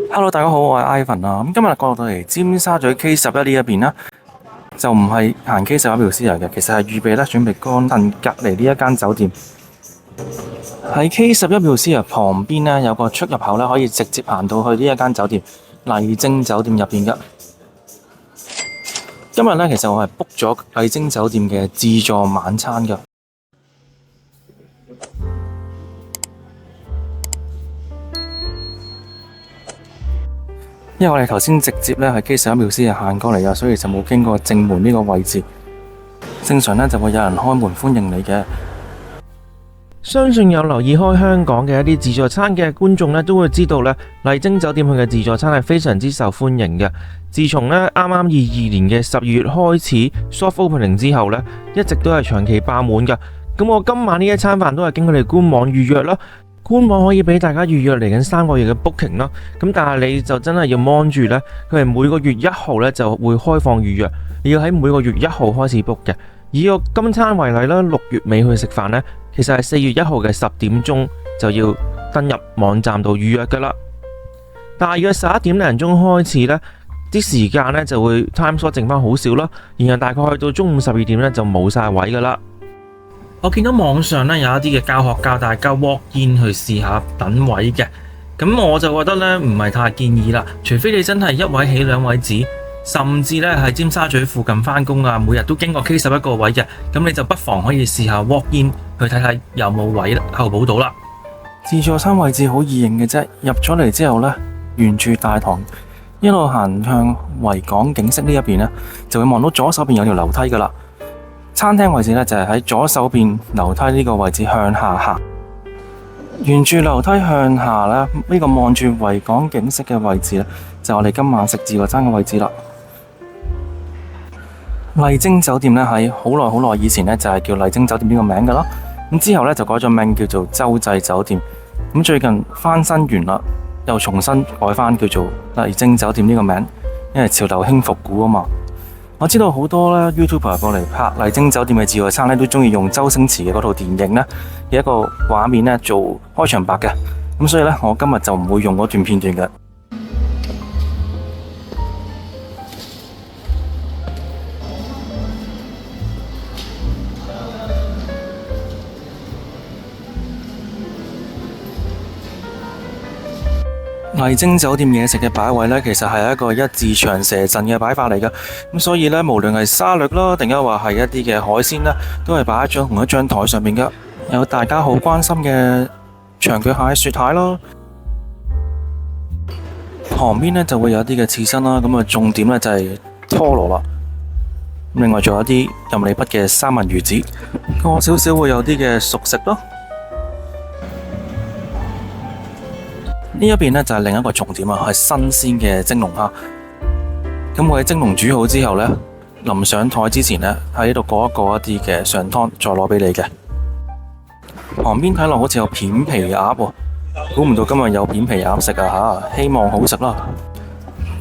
Hello，大家好，我係 Ivan 啊。今日過到嚟尖沙咀 K11呢一邊啦，就唔係行 K11 Musea嘅，其實係預備咧準備乾近隔離呢一間酒店。喺 K11 Musea旁邊呢，有個出入口咧，可以直接行到去呢一間酒店麗晶酒店入邊嘅。今日呢，其實我係 book 咗麗晶酒店嘅自助晚餐嘅。因為我哋頭先直接咧喺K11 Musea行過嚟啊，所以就冇經過正門呢個位置。正常呢就會有人開門歡迎你嘅。相信有留意開香港嘅一啲自助餐嘅觀眾呢，都會知道呢麗晶酒店佢嘅自助餐係非常之受歡迎嘅。自從呢啱啱22年嘅12月開始 soft opening 之後呢，一直都係長期爆滿㗎。咁我今晚呢一餐飯都係經佢哋官網預約啦。官網可以俾大家預約嚟緊3個月嘅 booking 啦，咁但係你就真係要 mon 住呢，佢係每個月1號呢就會開放預約，你要喺每個月1號開始 book 嘅。以個今餐為例啦，6月尾去食飯呢，其實係4月1號嘅10點鐘就要登入網站度預約噶啦。大約11點零鐘開始呢，啲時間呢就會 time slot 剩翻好少啦，然後大概去到中午12點呢就冇晒位噶啦。我見到網上呢有一啲嘅教學教大家 walk in 去試下等位嘅，咁我就覺得呢唔係太建議啦，除非你真係一位起2位止，甚至呢喺尖沙咀附近返工啊，每日都經過 K11個位嘅，咁你就不妨可以試下 walk in 去睇睇有冇位候補到啦。自助餐位置好易認嘅啫，入咗嚟之後呢，沿住大堂一路行向維港景色呢一邊呢，就會望到左手邊有條樓梯噶啦。餐廳位置呢，就係喺左手邊樓梯呢個位置向下行，沿住樓梯向下呢，呢個望住維港景色嘅位置呢，就係我哋今晚食自助餐嘅位置啦。麗晶酒店呢，喺好耐以前呢，就係叫麗晶酒店呢個名噶啦，咁之後呢，就改咗名叫做洲際酒店，咁最近翻新完啦，又重新改翻叫做麗晶酒店呢個名，因為潮流興復古啊嘛。我知道好多咧 YouTuber 過嚟拍麗晶酒店嘅自助餐咧，都中意用周星馳嘅嗰套電影咧嘅一個畫面咧做開場白嘅，咁所以咧我今日就唔會用嗰段片段嘅。麗晶酒店嘢食嘅擺位呢，其實係一個一字長蛇陣嘅擺法嚟㗎，咁所以呢，無論係沙律啦，定係話係一啲嘅海鮮呢，都係擺喺同一張台上面㗎。有大家好關心嘅長腳蟹、雪蟹啦，旁邊呢就會有一啲嘅刺身啦，咁啊重點呢就係拖羅啦。另外仲有一啲任你筆嘅三文魚子，過少少會有啲嘅熟食咯。呢一邊呢就係另一個重點啊，係新鮮嘅蒸籠蝦。咁我喺蒸籠煮好之後呢，臨上台之前呢，喺呢度過一啲嘅上湯，再攞俾你嘅。旁邊睇落好似有片皮鴨喎，估唔到今日有片皮鴨食啊嚇！希望好食啦。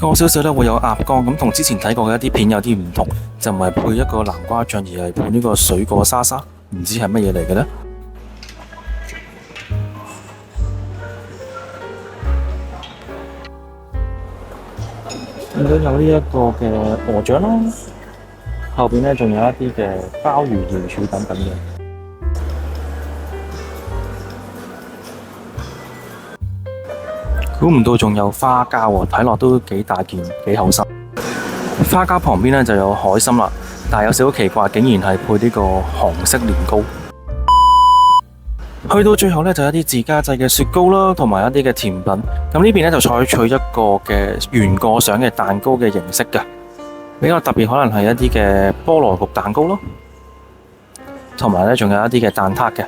過少少呢會有鴨肝，咁同之前睇過嘅一啲片有啲唔同，就唔係配一個南瓜醬，而係配呢個水果沙沙，唔知係乜嘢嚟嘅呢？見到有呢一個嘅鵝掌啦，後邊呢仲有一啲嘅鮑魚、瑤柱等等嘅。估唔到仲有花膠喎，睇落都幾大件，幾厚實。花膠旁邊呢就有海參啦，但係有少少奇怪，竟然係配呢個韓式年糕。去到最後呢，就有一啲自家製嘅雪糕啦，同埋一啲嘅甜品。咁呢邊呢，就採取一個嘅圓過上嘅蛋糕嘅形式嘅，比較特別可能係一啲嘅菠蘿焗蛋糕咯，同埋呢仲有一啲嘅蛋撻嘅。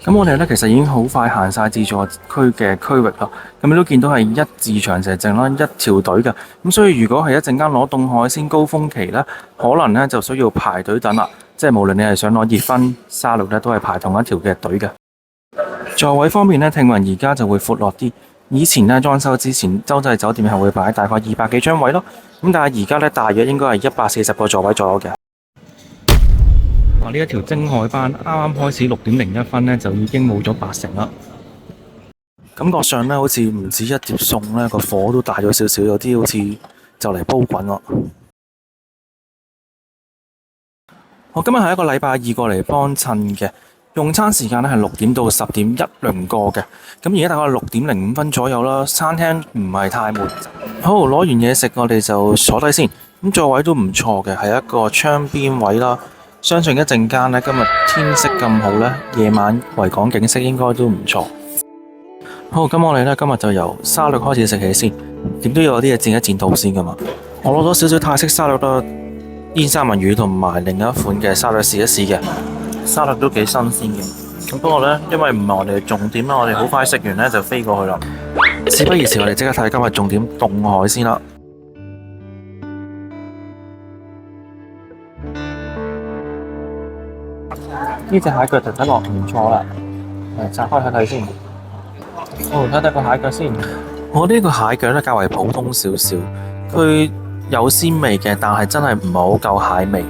咁我哋呢，其實已經好快行晒自助區嘅區域啦。咁你都見到係一字長蛇陣啦，一條隊嘅。咁所以如果係一陣間攞凍海鮮高峰期呢，可能呢就需要排隊等啦。即係無論你係想攞熱葷沙律呢，都係排同一條嘅隊嘅。座位方面呢，聽聞而家就會闊落啲。以前呢，裝修之前，洲際酒店係會擺大概200幾張位咯。咁但係而家呢，大約應該係140個座位左右嘅。呢一條蒸海班啱啱開始6.01分呢，就已經冇咗80%啦。感覺上呢，好似唔止一碟餸呢，個火都大咗少少，有啲好似就嚟煲滾咯。我今日係一個禮拜二過嚟幫襯嘅，用餐時間呢係6點到10點一輪過嘅。咁而家大概6.05分左右啦，餐廳唔係太悶。好，攞完嘢食，我哋就坐低先。咁座位都唔錯嘅，係一個窗邊位啦。相信一陣間呢，今日天色咁好呢，夜晚維港景色應該都唔錯。好，咁我哋呢，今日就由沙律開始食起先，點都要有啲嘢墊一墊肚先噶嘛。我攞咗少少泰式沙律啦，煙三文魚同埋另一款嘅沙律試一試嘅，沙律都幾新鮮嘅。咁不過呢，因為唔係我哋嘅重點啦，我哋好快食完呢就飛過去啦。事不宜遲，我哋即刻睇今日重點凍海鮮啦。呢隻蟹腳就睇落唔錯啦，拆開睇睇先。睇睇個蟹腳先。我呢個蟹腳咧較為普通少少，佢有鮮味嘅，但係真係唔係好夠蟹味。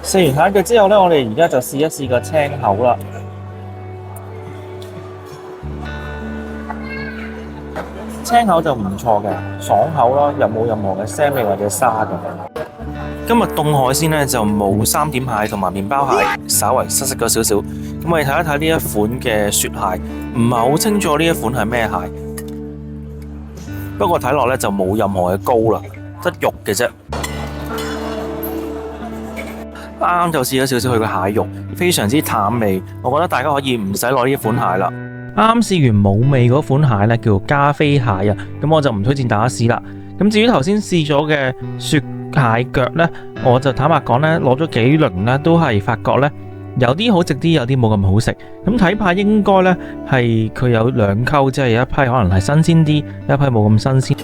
食完蟹腳之後呢，我哋而家就試一試個青口啦。青口就唔錯嘅，爽口啦，又冇任何嘅腥味或者沙嘅。今日凍海鮮呢，就冇3點蟹同埋麵包蟹，稍為失色咗少少。咁我哋睇一睇呢一款嘅雪蟹，唔係好清楚呢一款係咩蟹。不過睇落呢，就冇任何嘅膏啦，得肉嘅啫。啱啱就試咗少少佢嘅蟹肉，非常之淡味。我覺得大家可以唔使攞呢一款蟹啦。啱啱試完冇味嗰款蟹呢，叫做加菲蟹啊，咁我就唔推薦大家試啦。咁至於頭先試咗嘅雪蟹腳呢，我就坦白講呢，攞咗幾輪呢，都係發覺呢，有啲好食啲，有啲冇咁好食。咁睇怕應該呢，係佢有兩溝，即係有一批可能係新鮮啲，一批冇咁新鮮。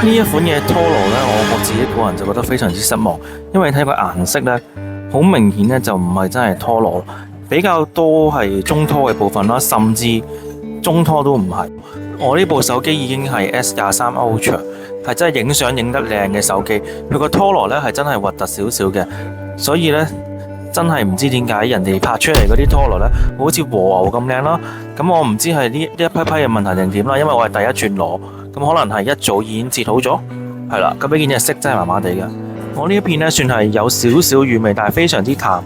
呢一款嘅拖羅呢，我自己個人就覺得非常之失望，因為睇個顏色呢，好明顯呢，就唔係真係拖羅，比較多係中拖嘅部分啦，甚至中拖都唔係。我呢部手機已經係 S23 Ultra。係真係影相影得靚嘅手機，佢個拖羅呢係真係核突少少嘅，所以呢，真係唔知點解人哋拍出嚟嗰啲拖羅呢好似和牛咁靚啦。咁我唔知係呢一批嘅問題定點啦，因為我係第一轉攞，咁可能係一早已經切好咗，係啦。咁呢件嘢色真係麻麻地嘅。我呢一片呢算係有少少魚味，但係非常之淡，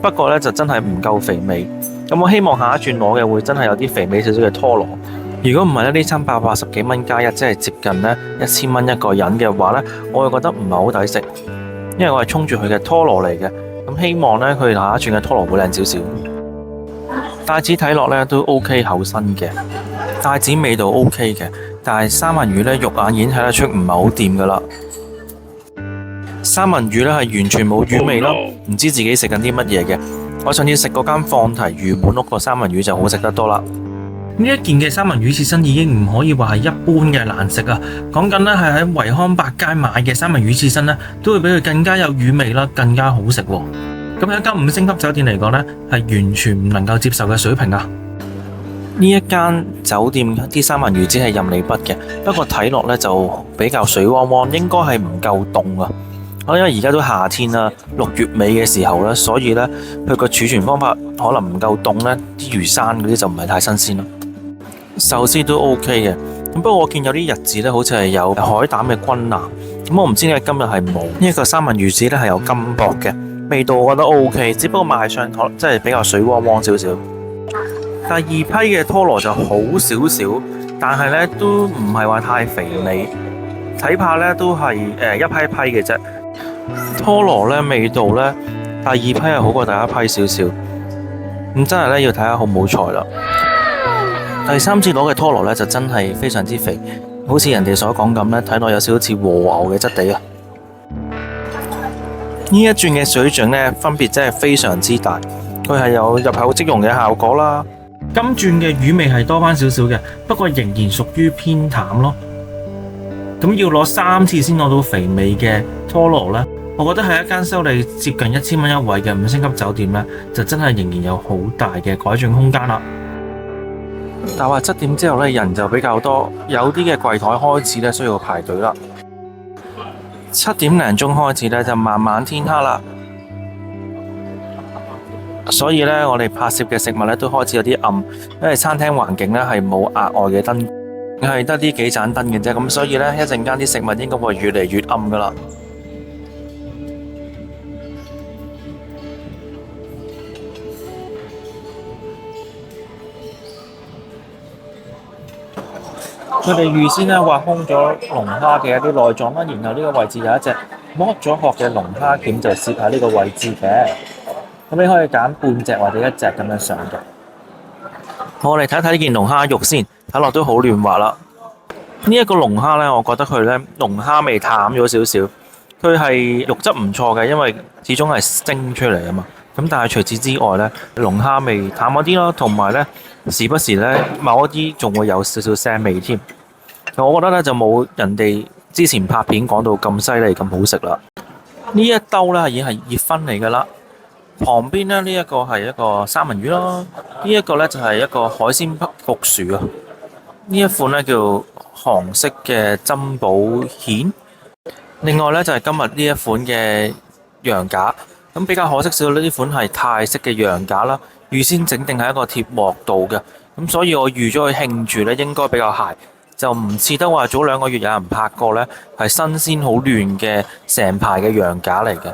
不過呢就真係唔夠肥美。咁我希望下一轉攞嘅會真係有啲肥美少少嘅拖羅。如果唔係呢餐880幾蚊加一，即係接近呢1000蚊一個人嘅話呢，我會覺得唔係好抵食，因為我係衝住佢嘅拖羅嚟嘅。咁希望呢，佢下一轉嘅拖羅會靚少少。帶子睇落呢都 OK 厚身嘅，帶子味道 OK 嘅，但係三文魚呢肉眼已經睇得出唔係好掂噶啦。三文魚呢係完全冇魚味咯，唔知自己食緊啲乜嘢嘅。我上次食嗰間放題魚滿屋個三文魚就好食得多啦。呢一件嘅三文魚刺身已經唔可以話係一般嘅難食啊！講緊呢係喺維康百佳買嘅三文魚刺身呢，都會比佢更加有魚味啦，更加好食喎。咁喺一間5星級酒店嚟講呢，係完全唔能夠接受嘅水平啊！呢一間酒店啲三文魚只係任你筆嘅，不過睇落呢就比較水汪汪，應該係唔夠凍啊！因為而家都夏天啦，6月尾嘅時候呢，所以呢，佢個儲存方法可能唔夠凍呢，啲魚生嗰啲就唔係太新鮮咯。壽司都 OK 嘅，不過我見有啲日子呢，好似係有海膽嘅軍艦，咁我唔知點解今日係冇。呢一個三文魚子呢係有金箔嘅，味道我覺得 OK，只不過賣相可能真係比較水汪汪少少。第二批嘅拖羅就好少少，但係呢都唔係話太肥膩，睇怕呢都係一批批嘅啫。拖羅呢味道呢，第二批係好過第一批少少，咁真係呢要睇下好唔好彩啦。第三次攞嘅拖羅呢，就真係非常之肥，好似人哋所講咁呢，睇落有少少似和牛嘅質地啊！呢一轉嘅水準呢，分別真係非常之大，佢係有入口即溶嘅效果啦，金鑽嘅魚味係多翻少少嘅，不過仍然屬於偏淡咯。咁要攞3次先攞到肥美嘅拖羅呢，我覺得係一間收你接近1000蚊一位嘅5星級酒店呢，就真係仍然有好大嘅改進空間啦。但係7點之後呢，人就比較多，有啲嘅櫃台開始呢需要排隊啦。7點零鐘開始呢，就慢慢天黑啦，所以呢，我哋拍攝嘅食物呢都開始有啲暗，因為餐廳環境呢係冇額外嘅燈，係得啲幾盞燈嘅啫，咁所以呢，一陣間啲食物應該會越嚟越暗噶啦。佢哋預先咧挖空咗龍蝦嘅一啲內臟啦，然後呢個位置有一隻剝咗殼嘅龍蝦鉗就攝喺呢個位置嘅。咁你可以揀半隻或者一隻咁樣上嘅。我哋睇睇呢件龍蝦肉先，睇落都好嫩滑啦。呢一個龍蝦呢，我覺得佢呢龍蝦味淡咗少少，佢係肉質唔錯嘅，因為始終係蒸出嚟啊嘛。咁但係除此之外呢，龍蝦味淡咗啲咯，同埋呢時不時呢某一啲仲會有少少腥味添。我覺得呢就冇人哋之前拍片講到咁犀利咁好食啦。呢一兜呢已經係熱燻嚟㗎啦。旁邊呢，呢一個係一個三文魚啦，呢一個呢就係一個海鮮焗薯啊。呢一款呢叫韓式嘅珍寶蜆。另外呢，就係今日呢一款嘅羊架，咁比較可惜少少呢款係泰式嘅羊架啦，預先整定喺一個鐵鑊度嘅，咁所以我預咗佢慶住呢應該比較鞋，就唔似得話早2個月有人拍過呢係新鮮好嫩嘅成排嘅羊架嚟嘅。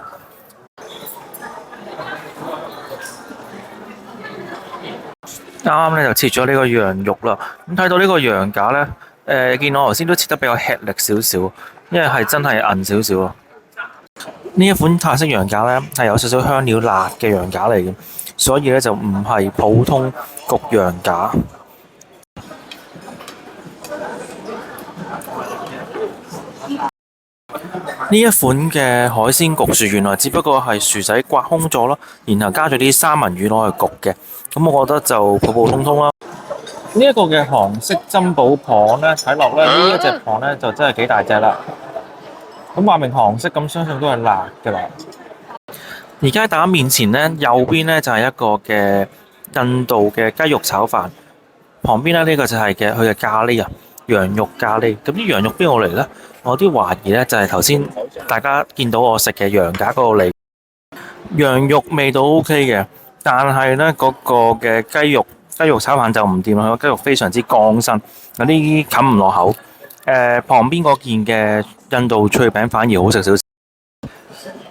啱啱咧就切咗呢個羊肉啦，咁睇到呢個羊架呢，見我頭先都切得比較吃力少少，因為係真係韌少少咯。呢一款泰式羊架呢，係有少少香料辣嘅羊架嚟嘅，所以呢就唔係普通焗羊架。呢一款嘅海鮮焗薯原來只不過係薯仔刮空咗咯，然後加咗啲三文魚攞去焗嘅，咁我覺得就普普通通啦。呢一個嘅韓式珍寶蚌呢，睇落呢一隻蚌呢就真係幾大隻啦。咁話明韓式，咁相信都係辣嘅啦。而家喺大家面前呢，右邊呢就係一個嘅印度嘅雞肉炒飯，旁邊呢個就係佢嘅咖喱啊，羊肉咖喱。咁啲羊肉邊度嚟呢？我有啲懷疑呢，就係頭先大家見到我食嘅羊架嗰度嚟。羊肉味道 OK 嘅，但係呢嗰個嘅雞肉炒飯就唔掂啦，個雞肉非常之乾身，有啲冚唔落口。旁邊嗰件嘅印度脆餅反而好食少少。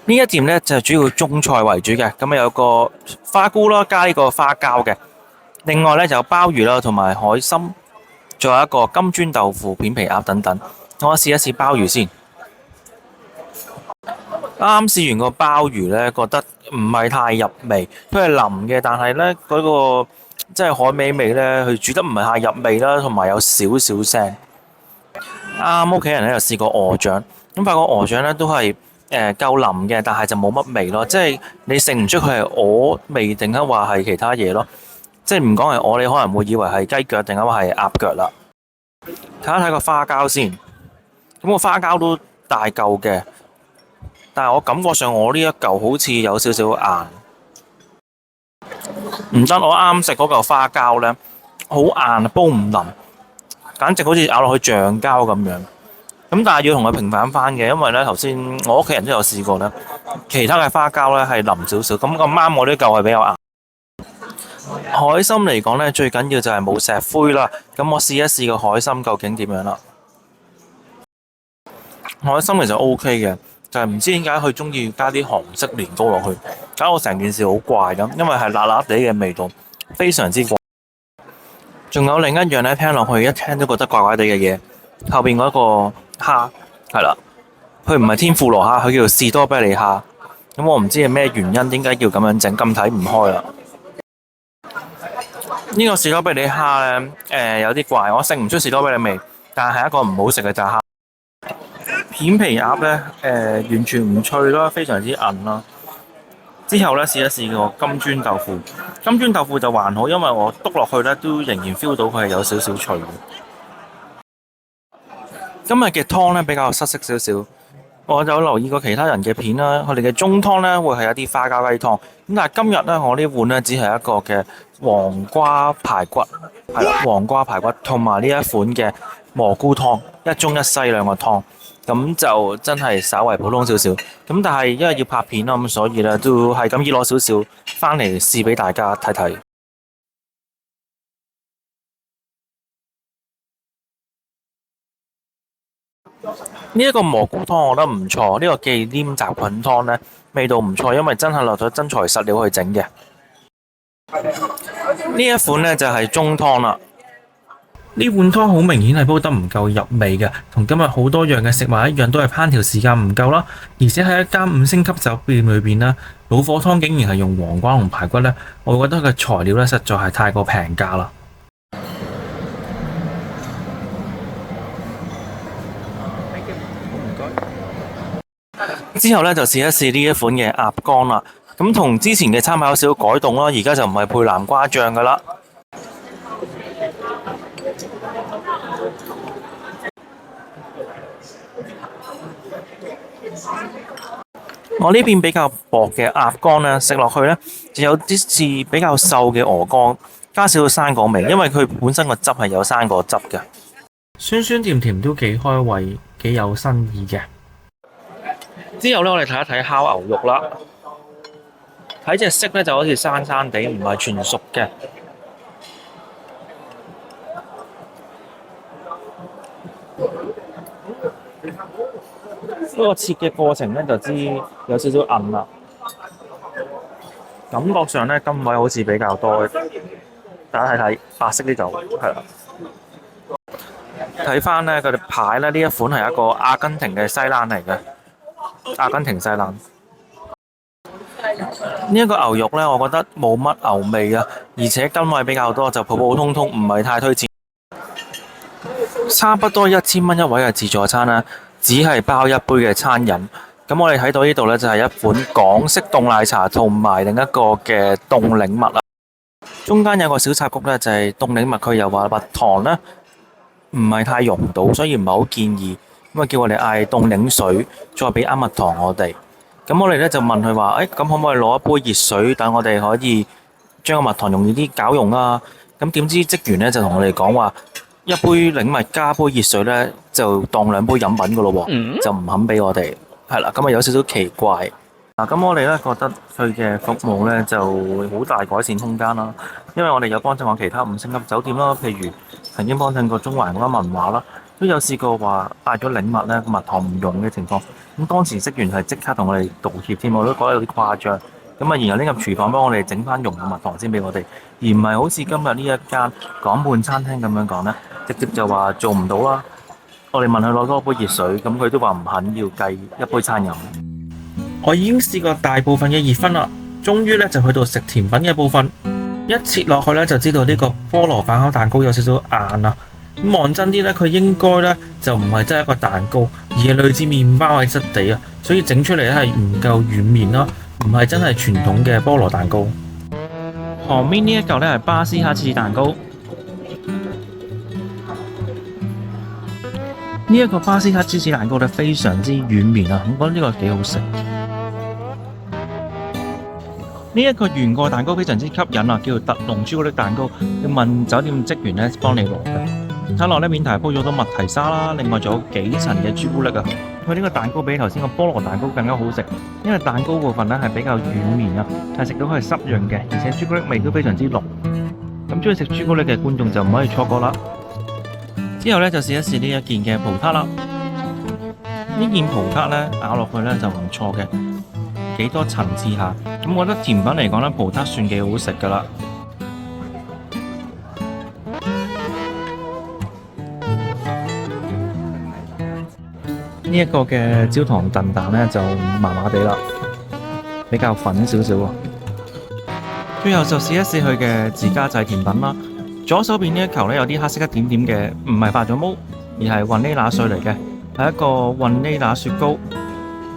呢一店呢，就主要中菜為主嘅，咁有個花菇啦，加呢個花膠嘅。另外呢，就有鮑魚啦，同埋海參，仲有一個金磚豆腐、片皮鴨等等。我試一試鮑魚先。啱試完個鮑魚呢，覺得唔係太入味，佢係腍嘅，但係呢，嗰個即係海味味呢，佢煮得唔係太入味啦，同埋有少少腥。啱屋企人咧就試過鵝掌，咁發覺鵝掌咧都係夠腍嘅，但係就冇乜味咯，即係你食唔出佢係鵝味定係話係其他嘢咯，即係唔講係鵝，你可能會以為係雞腳定係話係鴨腳啦。睇一睇個花膠先，咁個花膠都大嚿嘅，但係我感覺上我呢一嚿好似有少少硬，唔得，我啱食嗰嚿花膠呢，好硬，煲唔腍。簡直好似咬落去橡膠咁樣，咁但係要同佢平反翻嘅，因為呢頭先我屋企人都有試過呢，其他嘅花膠呢係腍少少，咁咁啱我呢嚿係比較硬。海參嚟講呢，最緊要就係冇石灰啦，咁我試一試個海參究竟點樣啦。海參其實 OK 嘅，就係唔知點解佢中意加啲韓式年糕落去，搞到成件事好怪咁，因為係辣辣地嘅味道，非常之怪。仲有另一樣咧，聽落去一聽都覺得怪怪地嘅嘢，後邊嗰個蝦係啦，佢唔係天婦羅蝦，佢叫做士多啤梨蝦。咁我唔知係咩原因，點解要咁樣整，咁睇唔開啦。呢個士多啤梨蝦呢，有啲怪，我食唔出士多啤梨味，但係一個唔好食嘅炸蝦。片皮鴨呢，完全唔脆啦，非常之韌啦。之後呢，試一試個金磚豆腐。金磚豆腐就還好，因為我篤落去呢都仍然 feel 到佢係有少少脆嘅。今日嘅湯呢比較失色少少，我有留意過其他人嘅片啦，佢哋嘅中湯呢會係一啲花膠雞湯，咁但係今日呢，我呢碗呢只係一個嘅黃瓜排骨，係啦，黃瓜排骨同埋呢一款嘅蘑菇湯，一中一西兩個湯，咁就真係稍為普通少少。咁但係因為要拍片啦，咁所以呢都係咁意攞少少翻嚟試俾大家睇睇。呢一個蘑菇湯我覺得唔錯，呢個忌廉雜菌湯呢味道唔錯，因為真係落咗真材實料去整嘅。呢一款呢就係中湯啦。呢碗湯好明顯係煲得唔夠入味嘅，同今日好多樣嘅食物一樣，都係烹調時間唔夠啦。而且喺一間5星級酒店裏邊呢，老火湯竟然係用黃瓜同排骨呢，我覺得佢嘅材料呢實在係太過平價啦。之後呢，就試一試呢一款嘅鴨肝啦，咁同之前嘅參考有少少改動啦，而家就唔係配南瓜醬噶啦。我呢邊比較薄嘅鴨肝呢，食落去呢就有啲似比較瘦嘅鵝肝，加少少生果味，因為佢本身個汁係有生果汁嘅，酸酸甜甜都幾開胃，幾有新意嘅。之後呢，我哋睇一睇烤牛肉啦，睇隻色呢就好似生生地，唔係全熟嘅。呢個切嘅過程呢，就知有少少韌啦，感覺上呢，筋位好似比較多。大家睇睇白色呢就係啦。睇翻呢，佢哋牌呢，呢一款係一個阿根廷嘅西冷嚟嘅，阿根廷西冷。呢一個牛肉呢，我覺得冇乜牛味啊，而且筋位比較多，就普普通通，唔係太推薦。差不多1000蚊一位嘅自助餐啦，只係包一杯嘅餐飲。咁我哋睇到呢度呢，就係一款港式凍奶茶同埋另一個嘅凍檸蜜啦。中間有個小插曲呢，就係凍檸蜜佢又話蜜糖呢唔係太溶到，所以唔係好建議。咁啊叫我哋嗌凍檸水，再俾啱蜜糖我哋。咁我哋呢就問佢話：咁可唔可以攞一杯熱水，等我哋可以將個蜜糖容易啲攪溶啊？咁點知職員呢就同我哋講話，一杯檸蜜加杯熱水呢，就當2杯飲品噶咯喎，就唔肯俾我哋。係啦，咁啊有少少奇怪。咁我哋呢覺得佢嘅服務呢就好大改善空間啦。因為我哋有幫襯過其他5星級酒店啦，譬如曾經幫襯過中環嗰間文華啦，都有試過話嗌咗檸蜜呢，蜜糖唔溶嘅情況。咁當時職員係即刻同我哋道歉添，我都覺得有啲誇張。咁啊，然後拎入廚房幫我哋整翻溶嘅蜜糖先俾我哋，而唔係好似今日呢一間港半餐廳咁樣講呢，直接就話做唔到啦。我哋問佢攞多杯熱水，咁佢都話唔肯要計一杯餐飲。我已經試過大部分嘅熱分啦，終於呢就去到食甜品嘅部分。一切落去呢，就知道呢個菠蘿反烤蛋糕有少少硬啦。咁望真啲呢，佢應該呢就唔係真係一個蛋糕，而係類似麵包嘅質地啊，所以整出嚟咧係唔夠軟綿啦，唔係真係傳統嘅菠蘿蛋糕。旁邊呢一嚿呢係巴斯克芝士蛋糕。呢一個巴斯克芝士蛋糕呢非常之軟綿啊，我覺得呢個幾好食。呢一個原個蛋糕非常之吸引啊，叫做特濃朱古力蛋糕，要問酒店職員呢幫你攞嘅。睇落呢面頭鋪咗好多麥提沙啦，另外仲有幾層嘅朱古力啊。佢呢個蛋糕比頭先個菠蘿蛋糕更加好食，因為蛋糕部分呢係比較軟綿啊，係食到佢係濕潤嘅，而且朱古力味都非常之濃。咁中意食朱古力嘅觀眾就唔可以錯過啦。之後呢，就試一試呢一件嘅葡撻啦。呢件葡撻呢，咬落去呢就唔錯嘅，幾多層次下。咁我覺得甜品嚟講呢，葡撻算幾好食噶啦。呢一個嘅焦糖燉蛋呢，就麻麻地啦，比較粉少少喎。最後就試一試佢嘅自家製甜品啦。左手邊呢一球呢，有啲黑色一點點嘅，唔係發咗毛，而係雲呢拿碎嚟嘅，係一個雲呢拿雪糕。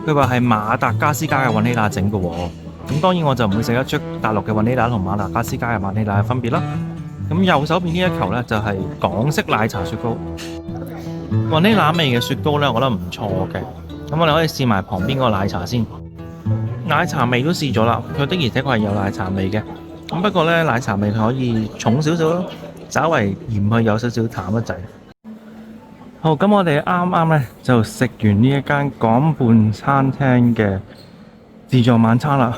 佢話係馬達加斯加嘅雲呢拿整嘅喎。咁當然我就唔會食得出大陸嘅雲呢拿同馬達加斯加嘅雲呢拿嘅分別啦。咁右手邊呢一球呢，就係港式奶茶雪糕，雲呢拿味嘅雪糕呢，我覺得唔錯嘅。咁我哋可以試埋旁邊嗰個奶茶先，奶茶味都試咗啦，佢的而且確係有奶茶味嘅。咁不過呢，奶茶味可以重少少咯，稍為嫌佢有少少淡一滯。好，咁我哋啱啱呢就食完呢一間港半餐廳嘅自助晚餐啦。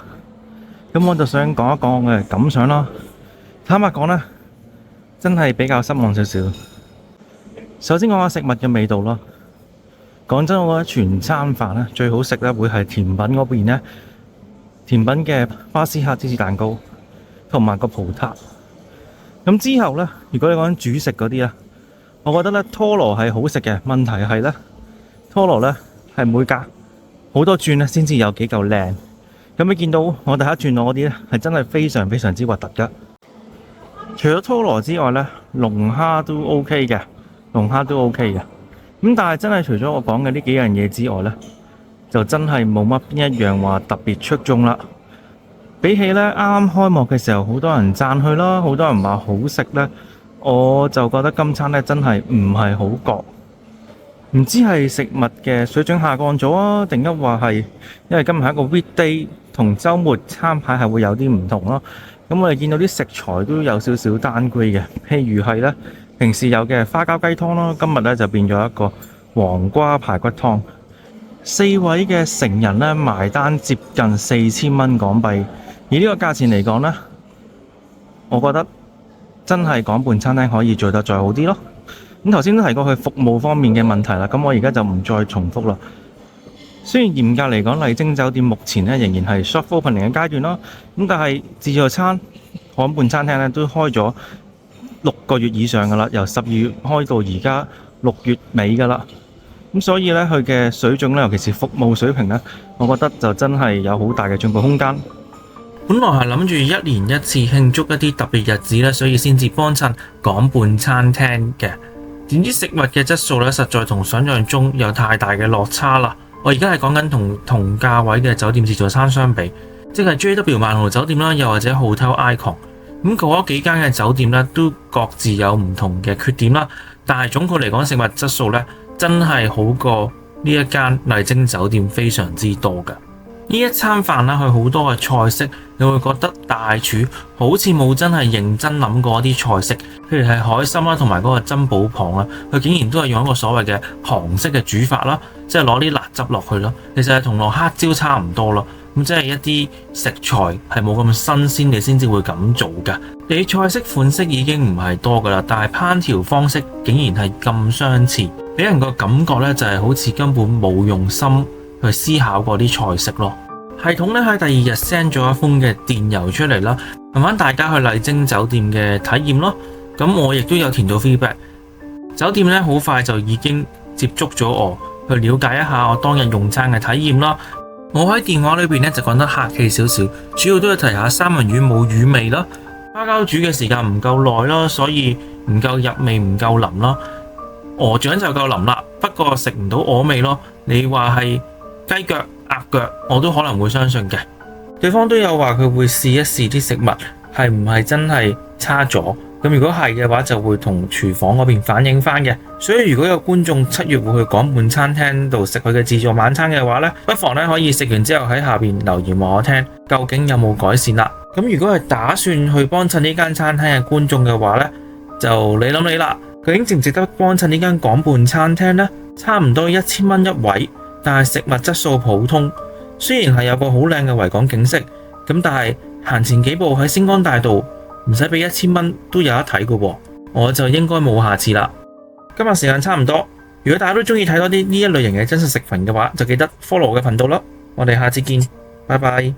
咁我就想講一講我嘅感想啦。坦白講呢，真係比較失望少少。首先講下食物嘅味道啦。講真，我覺得全餐飯呢最好食呢會係甜品嗰邊呢，甜品嘅巴斯克芝士蛋糕同埋個葡撻。咁之後呢，如果你講主食嗰啲呢，我覺得呢拖羅係好食嘅，問題係呢拖羅呢係每隔好多轉呢先至有幾嚿靚。咁你見到我第一轉落嗰啲呢係真係非常非常之核突㗎。除咗拖羅之外呢，龍蝦都 OK 嘅，龍蝦都 OK 嘅。咁但係真係除咗我講嘅呢幾樣嘢之外呢，就真係冇乜邊一樣話特別出眾啦。比起呢啱啱開幕嘅時候，好多人讚佢啦，好多人話好食呢，我就覺得今餐呢真係唔係好覺。唔知係食物嘅水準下降咗啊，定一話係因為今日係一個 weekday 同週末餐牌係會有啲唔同咯。咁我哋見到啲食材都有少少單歸嘅，譬如係呢平時有嘅花膠雞湯啦，今日呢就變咗一個黃瓜排骨湯。4位嘅成人呢埋單接近4000蚊港幣，而呢個價錢嚟講呢，我覺得真係港半餐廳可以做得再好啲咯。咁頭先都提過佢服務方面嘅問題啦，咁我而家就唔再重複啦。雖然嚴格嚟講，麗晶酒店目前呢仍然係 soft opening 嘅階段啦，咁但係自助餐港半餐廳呢都開咗6個月以上噶啦，由12月開到而家6月尾噶啦。咁所以呢，佢嘅水準呢，尤其是服務水平呢，我覺得就真係有好大嘅進步空間。本來係諗住1年1次慶祝一啲特別日子呢，所以先至幫襯港半餐廳嘅。點知食物嘅質素呢，實在同想像中有太大嘅落差啦。我而家係講緊同價位嘅酒店自助餐相比，即係 JW 萬豪酒店啦，又或者 Hotel Icon。咁嗰幾間嘅酒店呢，都各自有唔同嘅缺點啦。但係總括嚟講，食物質素呢，真係好過呢一間麗晶酒店非常之多㗎。呢一餐飯呢，佢好多嘅菜式，你會覺得大廚好似冇真係認真諗過一啲菜式，譬如係海參啦，同埋嗰個珍寶蚌啦，佢竟然都係用一個所謂嘅韓式嘅煮法啦，即係攞啲辣汁落去咯，其實係同落黑椒差唔多咯。咁即係一啲食材係冇咁新鮮，你先至會咁做㗎。你菜式款式已經唔係多㗎啦，但係烹調方式竟然係咁相似，俾人個感覺呢，就係好似根本冇用心去思考過啲菜式咯。系統咧喺第2日 send 咗一封嘅電郵出嚟啦，問翻大家去麗晶酒店嘅體驗咯。咁我亦都有填到 feedback， 酒店咧好快就已經接觸咗我，去了解一下我當日用餐嘅體驗啦。我喺電話裏邊咧就講得客氣少少，主要都係提下三文魚冇魚味啦，花膠煮嘅時間唔夠耐啦，所以唔夠入味唔夠腍啦。鵝掌就夠腍啦，不過食唔到鵝味咯。你話係雞腳鴨腳我都可能會相信嘅，對方都有話佢會試一試啲食物係唔係真係差咗，咁如果係嘅話就會同廚房嗰邊反映翻嘅。所以如果有觀眾7月會去港半餐廳度食佢嘅自助晚餐嘅話呢，不妨呢可以食完之後喺下邊留言話我聽，究竟有冇改善啦。咁如果係打算去幫襯呢間餐廳嘅觀眾嘅話呢，就你諗你啦，究竟值唔值得幫襯呢間港半餐廳呢？差唔多1000蚊一位，但係食物質素普通，雖然係有個好靚嘅維港景色，咁但係行前幾步喺星光大道唔使俾1000蚊都有得睇嘅喎，我就應該冇下次啦。今日時間差唔多，如果大家都中意睇多啲呢一類型嘅真實食評嘅話，就記得 follow 我嘅頻道啦。我哋下次見，拜拜。